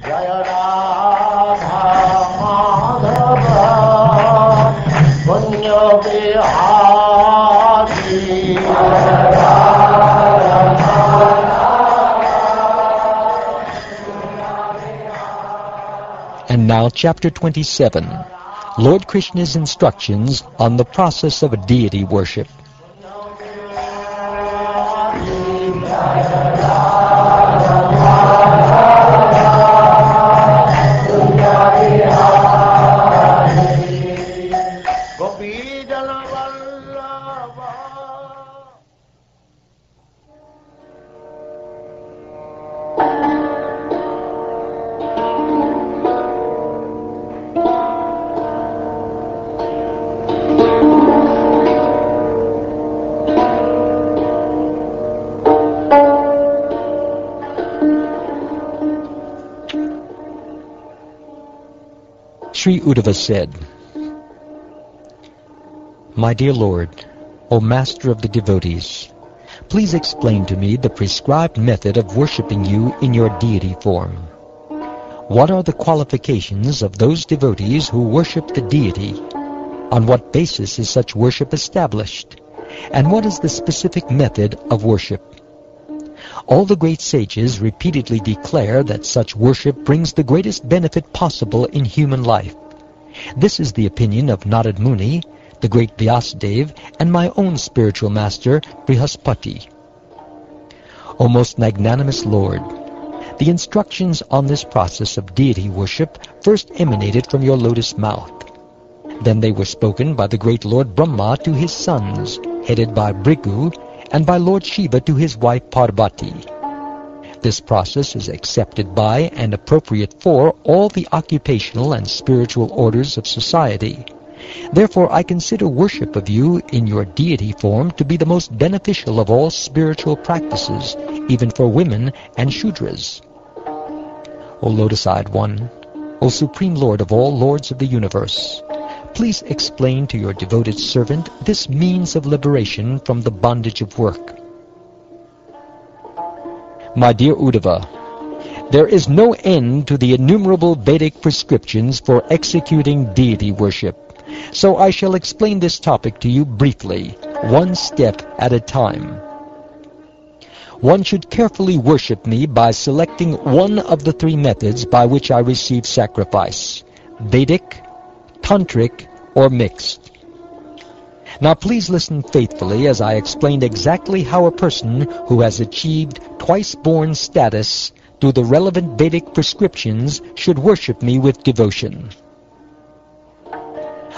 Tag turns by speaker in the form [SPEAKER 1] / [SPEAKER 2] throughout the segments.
[SPEAKER 1] Jaya Radha Madhava Punya Bihari.
[SPEAKER 2] And now chapter 27, Lord Krishna's instructions on the process of deity worship. Sri Uddhava said, My dear Lord, O Master of the devotees, please explain to me the prescribed method of worshipping you in your deity form. What are the qualifications of those devotees who worship the deity? On what basis is such worship established? And what is the specific method of worship? All the great sages repeatedly declare that such worship brings the greatest benefit possible in human life. This is the opinion of Narad Muni, the great Vyasadeva, and my own spiritual master, Brihaspati. O most magnanimous Lord, the instructions on this process of deity worship first emanated from your lotus mouth. Then they were spoken by the great Lord Brahma to his sons, headed by Bhrigu, and by Lord Shiva to his wife Parvati. This process is accepted by and appropriate for all the occupational and spiritual orders of society. Therefore I consider worship of you in your deity form to be the most beneficial of all spiritual practices, even for women and Shudras. O Lotus-eyed One, O Supreme Lord of all Lords of the universe, please explain to your devoted servant this means of liberation from the bondage of work. My dear Uddhava, there is no end to the innumerable Vedic prescriptions for executing deity worship, so I shall explain this topic to you briefly, one step at a time. One should carefully worship me by selecting one of the three methods by which I receive sacrifice: Vedic, Tantric, or mixed. Now please listen faithfully as I explain exactly how a person who has achieved twice-born status through the relevant Vedic prescriptions should worship me with devotion.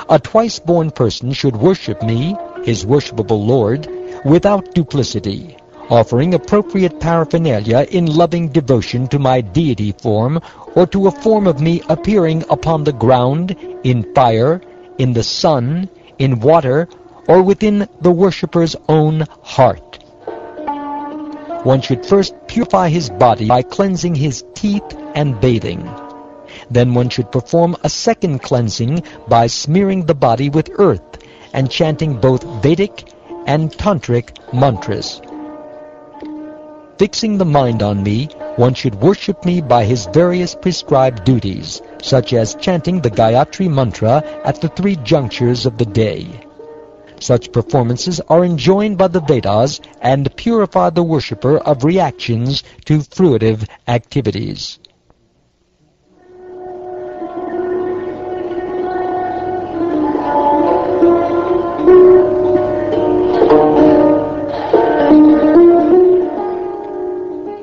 [SPEAKER 2] A twice-born person should worship me, his worshipable Lord, without duplicity, offering appropriate paraphernalia in loving devotion to my deity form, or to a form of me appearing upon the ground, in fire, in the sun, in water, or within the worshipper's own heart. One should first purify his body by cleansing his teeth and bathing. Then one should perform a second cleansing by smearing the body with earth and chanting both Vedic and Tantric mantras. Fixing the mind on me, one should worship me by his various prescribed duties, such as chanting the Gayatri mantra at the three junctures of the day. Such performances are enjoined by the Vedas and purify the worshipper of reactions to fruitive activities.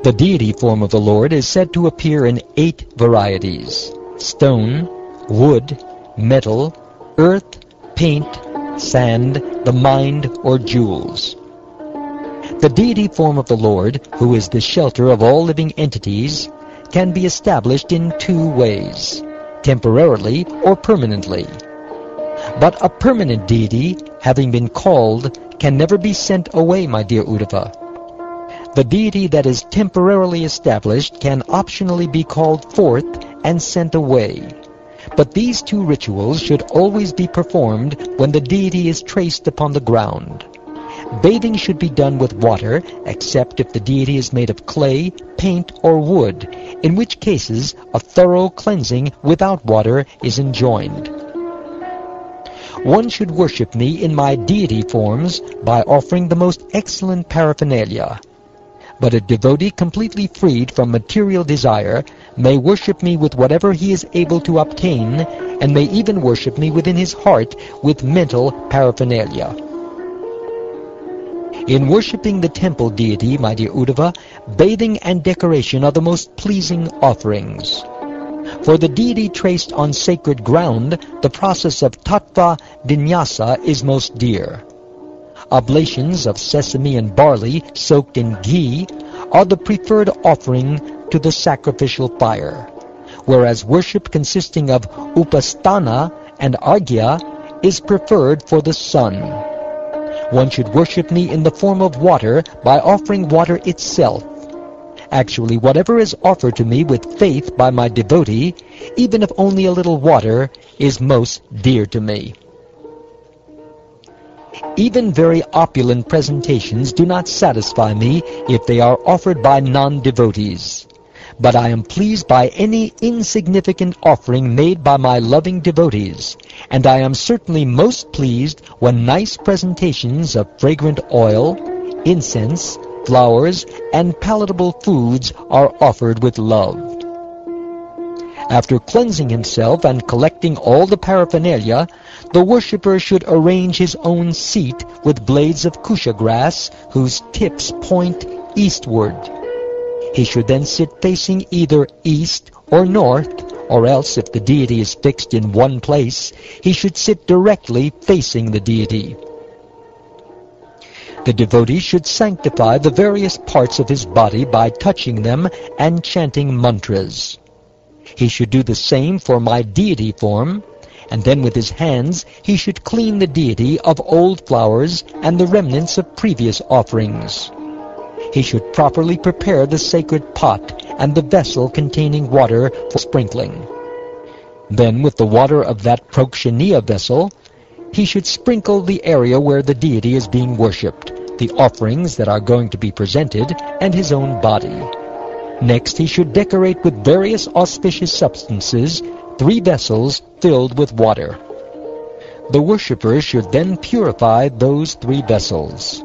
[SPEAKER 2] The deity form of the Lord is said to appear in 8 varieties: stone, wood, metal, earth, paint, sand, the mind, or jewels. The deity form of the Lord, who is the shelter of all living entities, can be established in 2 ways, temporarily or permanently. But a permanent deity, having been called, can never be sent away, my dear Uddhava. The deity that is temporarily established can optionally be called forth and sent away. But these 2 rituals should always be performed when the deity is traced upon the ground. Bathing should be done with water, except if the deity is made of clay, paint, or wood, in which cases a thorough cleansing without water is enjoined. One should worship me in my deity forms by offering the most excellent paraphernalia. But a devotee completely freed from material desire may worship me with whatever he is able to obtain, and may even worship me within his heart with mental paraphernalia. In worshipping the temple deity, my dear Uddhava, bathing and decoration are the most pleasing offerings. For the deity traced on sacred ground, the process of tattva vinyasa is most dear. Oblations of sesame and barley soaked in ghee are the preferred offering to the sacrificial fire, whereas worship consisting of upasthana and arghya is preferred for the sun. One should worship me in the form of water by offering water itself. Actually, whatever is offered to me with faith by my devotee, even if only a little water, is most dear to me. Even very opulent presentations do not satisfy me if they are offered by non-devotees. But I am pleased by any insignificant offering made by my loving devotees, and I am certainly most pleased when nice presentations of fragrant oil, incense, flowers, and palatable foods are offered with love. After cleansing himself and collecting all the paraphernalia, the worshipper should arrange his own seat with blades of kusha grass whose tips point eastward. He should then sit facing either east or north, or else if the deity is fixed in one place, he should sit directly facing the deity. The devotee should sanctify the various parts of his body by touching them and chanting mantras. He should do the same for my deity form, and then with his hands he should clean the deity of old flowers and the remnants of previous offerings. He should properly prepare the sacred pot and the vessel containing water for sprinkling. Then with the water of that prokshaniya vessel, he should sprinkle the area where the deity is being worshipped, the offerings that are going to be presented, and his own body. Next, he should decorate with various auspicious substances 3 vessels filled with water. The worshipper should then purify those 3 vessels.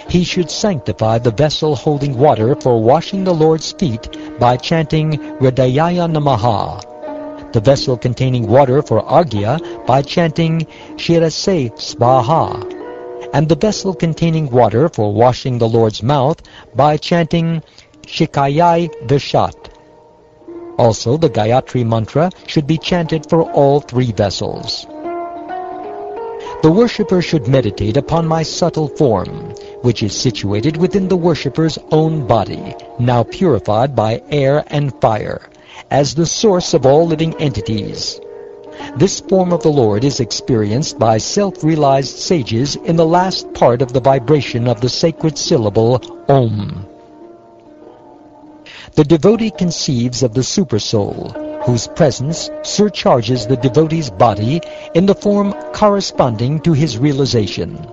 [SPEAKER 2] He should sanctify the vessel holding water for washing the Lord's feet by chanting Hridayaya Namaha, the vessel containing water for arghya by chanting Shirase Svaha, and the vessel containing water for washing the Lord's mouth by chanting Shikayai Vishat. Also, the Gayatri mantra should be chanted for all 3 vessels. The worshipper should meditate upon my subtle form, which is situated within the worshipper's own body, now purified by air and fire, as the source of all living entities. This form of the Lord is experienced by self-realized sages in the last part of the vibration of the sacred syllable Om. The devotee conceives of the Supersoul, whose presence surcharges the devotee's body in the form corresponding to his realization.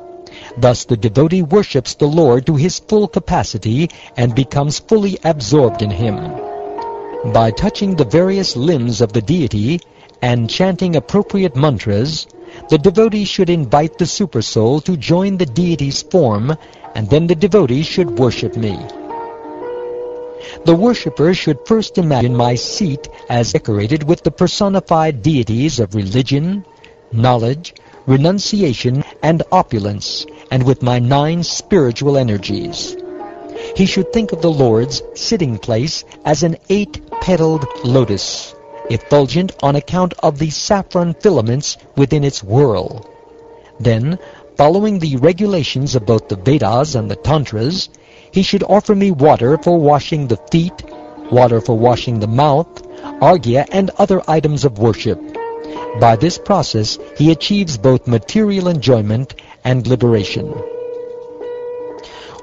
[SPEAKER 2] Thus the devotee worships the Lord to his full capacity and becomes fully absorbed in him. By touching the various limbs of the deity and chanting appropriate mantras, the devotee should invite the Supersoul to join the deity's form, and then the devotee should worship me. The worshipper should first imagine my seat as decorated with the personified deities of religion, knowledge, renunciation, and opulence, and with my 9 spiritual energies. He should think of the Lord's sitting place as an 8-petaled lotus, effulgent on account of the saffron filaments within its whorl. Then, following the regulations of both the Vedas and the Tantras, he should offer me water for washing the feet, water for washing the mouth, arghya, and other items of worship. By this process, he achieves both material enjoyment and liberation.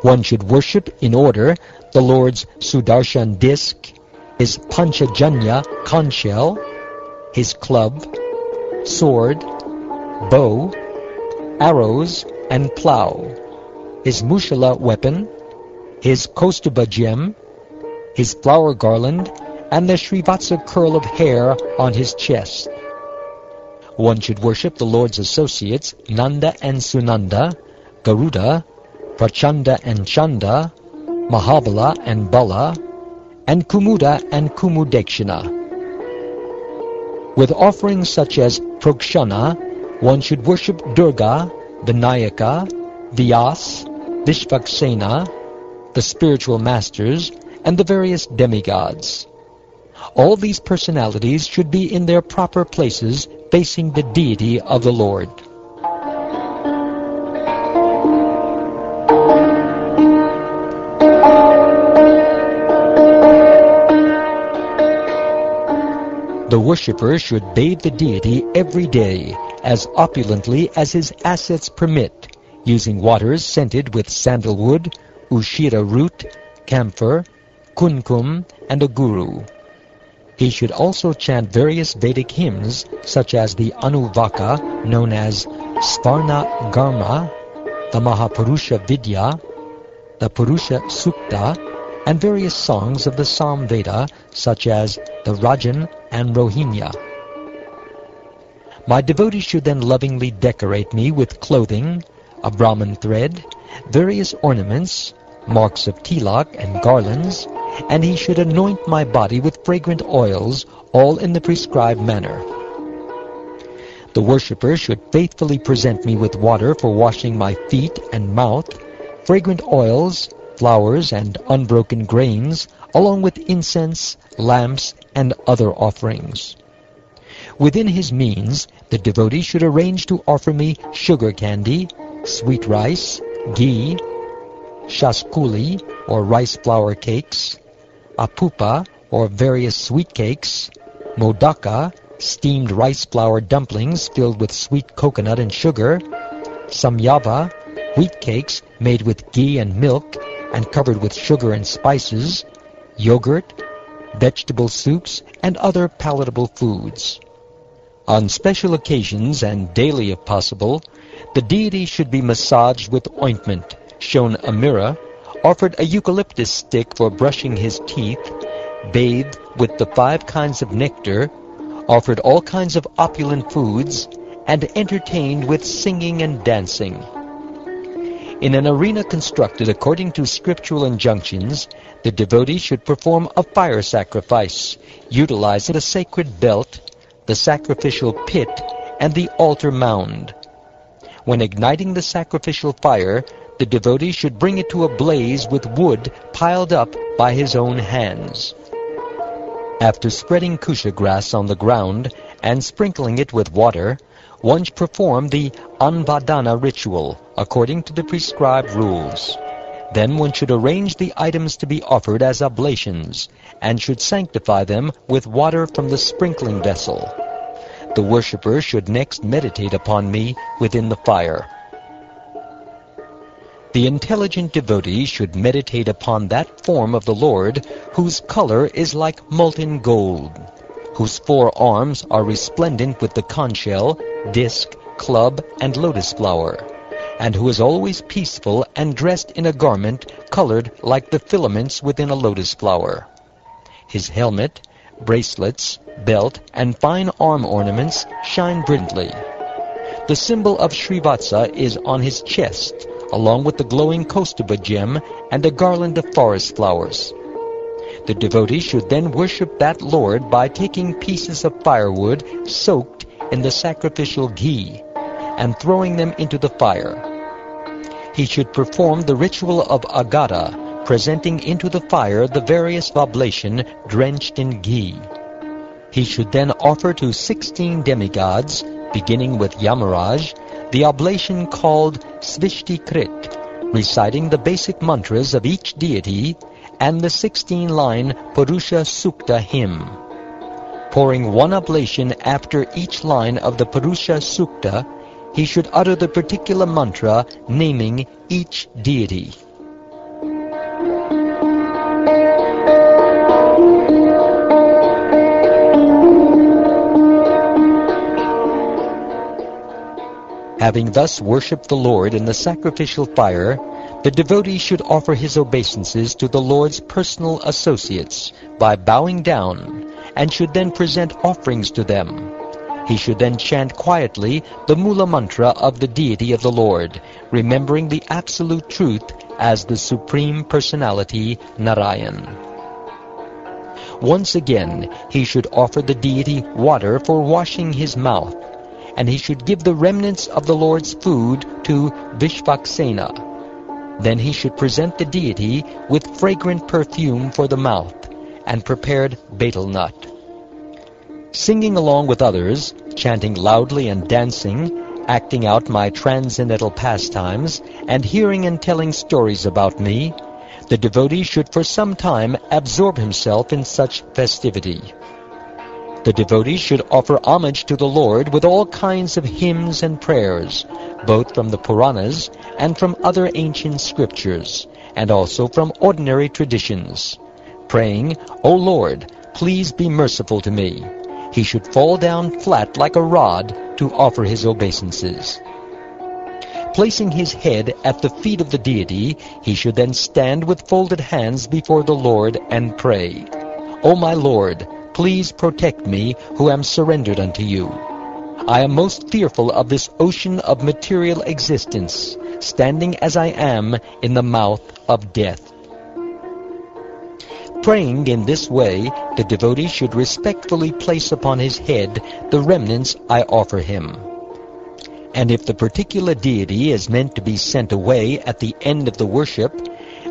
[SPEAKER 2] One should worship in order the Lord's Sudarshan disc, his Panchajanya conch shell, his club, sword, bow, arrows, and plough, his Mushala weapon, his Kaustubha gem, his flower garland, and the Srivatsa curl of hair on his chest. One should worship the Lord's associates, Nanda and Sunanda, Garuda, Prachanda and Chanda, Mahabala and Bala, and Kumuda and Kumudekshana. With offerings such as Prokshana, one should worship Durga, Vinayaka, Vyas, Vishvaksena, the spiritual masters, and the various demigods. All these personalities should be in their proper places facing the deity of the Lord. The worshipper should bathe the deity every day, as opulently as his assets permit, using waters scented with sandalwood, ushira root, camphor, kunkum, and aguru. He should also chant various Vedic hymns, such as the Anuvaka, known as Svarna Garma, the Mahapurusha Vidya, the Purusha Sukta, and various songs of the Sam Veda, such as the Rajan and Rohingya. My devotee should then lovingly decorate me with clothing, a Brahman thread, various ornaments, marks of tilak and garlands, and he should anoint my body with fragrant oils, all in the prescribed manner. The worshipper should faithfully present me with water for washing my feet and mouth, fragrant oils, flowers, and unbroken grains, along with incense, lamps, and other offerings. Within his means, the devotee should arrange to offer me sugar candy, sweet rice, ghee, shaskuli, or rice flour cakes, apupa, or various sweet cakes, modaka, steamed rice flour dumplings filled with sweet coconut and sugar, samyava, wheat cakes made with ghee and milk and covered with sugar and spices, yogurt, vegetable soups, and other palatable foods. On special occasions, and daily if possible, the deity should be massaged with ointment, shown a mirror, offered a eucalyptus stick for brushing his teeth, bathed with the 5 kinds of nectar, offered all kinds of opulent foods, and entertained with singing and dancing. In an arena constructed according to scriptural injunctions, the devotee should perform a fire sacrifice, utilizing the sacred belt, the sacrificial pit, and the altar mound. When igniting the sacrificial fire, the devotee should bring it to a blaze with wood piled up by his own hands. After spreading kusha grass on the ground and sprinkling it with water, one should perform the anvadana ritual according to the prescribed rules. Then one should arrange the items to be offered as oblations, and should sanctify them with water from the sprinkling vessel. The worshipper should next meditate upon me within the fire. The intelligent devotee should meditate upon that form of the Lord whose color is like molten gold, whose 4 arms are resplendent with the conch shell, disc, club, and lotus flower, and who is always peaceful and dressed in a garment colored like the filaments within a lotus flower. His helmet, bracelets, belt, and fine arm ornaments shine brilliantly. The symbol of Srivatsa is on his chest, along with the glowing Kaustubha gem and a garland of forest flowers. The devotee should then worship that Lord by taking pieces of firewood soaked in the sacrificial ghee and throwing them into the fire. He should perform the ritual of agata, presenting into the fire the various oblation drenched in ghee. He should then offer to 16 demigods, beginning with Yamaraj, the oblation called Svishtikrit, reciting the basic mantras of each deity and the 16-line Purusha Sukta hymn. Pouring 1 oblation after each line of the Purusha Sukta, he should utter the particular mantra naming each deity. Having thus worshipped the Lord in the sacrificial fire, the devotee should offer his obeisances to the Lord's personal associates, by bowing down, and should then present offerings to them. He should then chant quietly the Mula Mantra of the deity of the Lord, remembering the absolute truth as the Supreme Personality, Narayan. Once again, he should offer the deity water for washing his mouth, and he should give the remnants of the Lord's food to Vishvaksena. Then he should present the deity with fragrant perfume for the mouth, and prepared betel nut. Singing along with others, chanting loudly and dancing, acting out my transcendental pastimes, and hearing and telling stories about me, the devotee should for some time absorb himself in such festivity. The devotee should offer homage to the Lord with all kinds of hymns and prayers, both from the Puranas and from other ancient scriptures, and also from ordinary traditions, praying, "O Lord, please be merciful to me." He should fall down flat like a rod to offer his obeisances. Placing his head at the feet of the deity, he should then stand with folded hands before the Lord and pray, "O my Lord, please protect me who am surrendered unto you. I am most fearful of this ocean of material existence, standing as I am in the mouth of death." Praying in this way, the devotee should respectfully place upon his head the remnants I offer him. And if the particular deity is meant to be sent away at the end of the worship,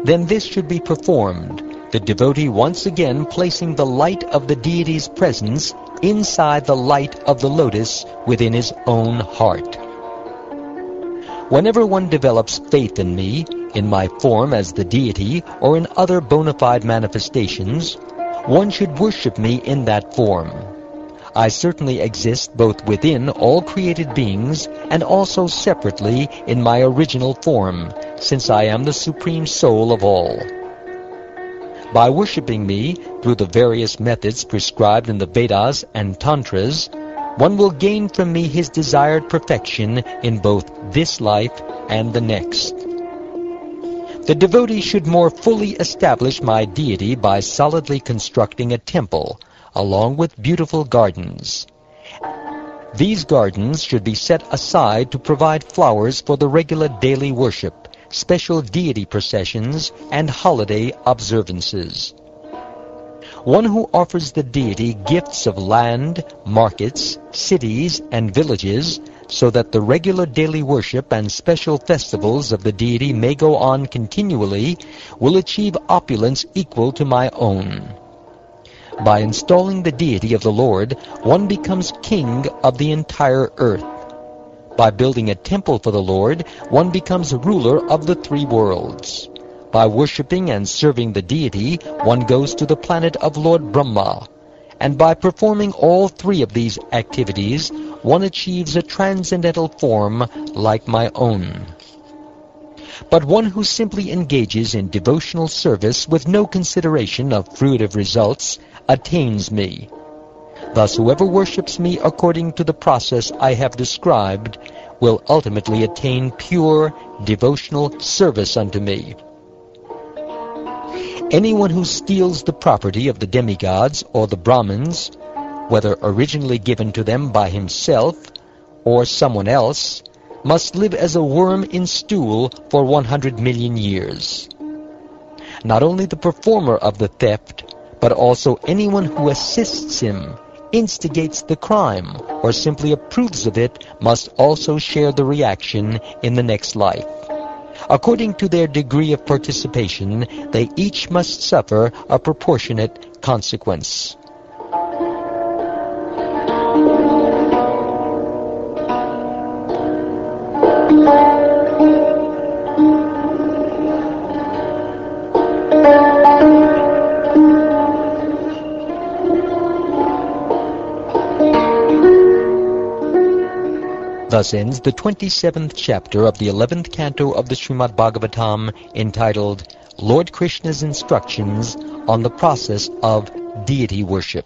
[SPEAKER 2] then this should be performed, the devotee once again placing the light of the deity's presence inside the light of the lotus within his own heart. Whenever one develops faith in me, in my form as the deity, or in other bona fide manifestations, one should worship me in that form. I certainly exist both within all created beings and also separately in my original form, since I am the Supreme Soul of all. By worshipping me through the various methods prescribed in the Vedas and Tantras, one will gain from me his desired perfection in both this life and the next. The devotee should more fully establish my deity by solidly constructing a temple, along with beautiful gardens. These gardens should be set aside to provide flowers for the regular daily worship, special deity processions, and holiday observances. One who offers the deity gifts of land, markets, cities, and villages, so that the regular daily worship and special festivals of the deity may go on continually, will achieve opulence equal to my own. By installing the deity of the Lord, one becomes king of the entire earth. By building a temple for the Lord, one becomes ruler of the three worlds. By worshipping and serving the deity, one goes to the planet of Lord Brahma. And by performing all three of these activities, one achieves a transcendental form like my own. But one who simply engages in devotional service with no consideration of fruitive results attains me. Thus whoever worships me according to the process I have described will ultimately attain pure devotional service unto me. Anyone who steals the property of the demigods or the Brahmins, whether originally given to them by himself or someone else, must live as a worm in stool for 100 million years. Not only the performer of the theft, but also anyone who assists him, instigates the crime, or simply approves of it must also share the reaction in the next life. According to their degree of participation, they each must suffer a proportionate consequence. Thus ends the 27th chapter of the 11th canto of the Srimad Bhagavatam, entitled Lord Krishna's Instructions on the Process of Deity Worship.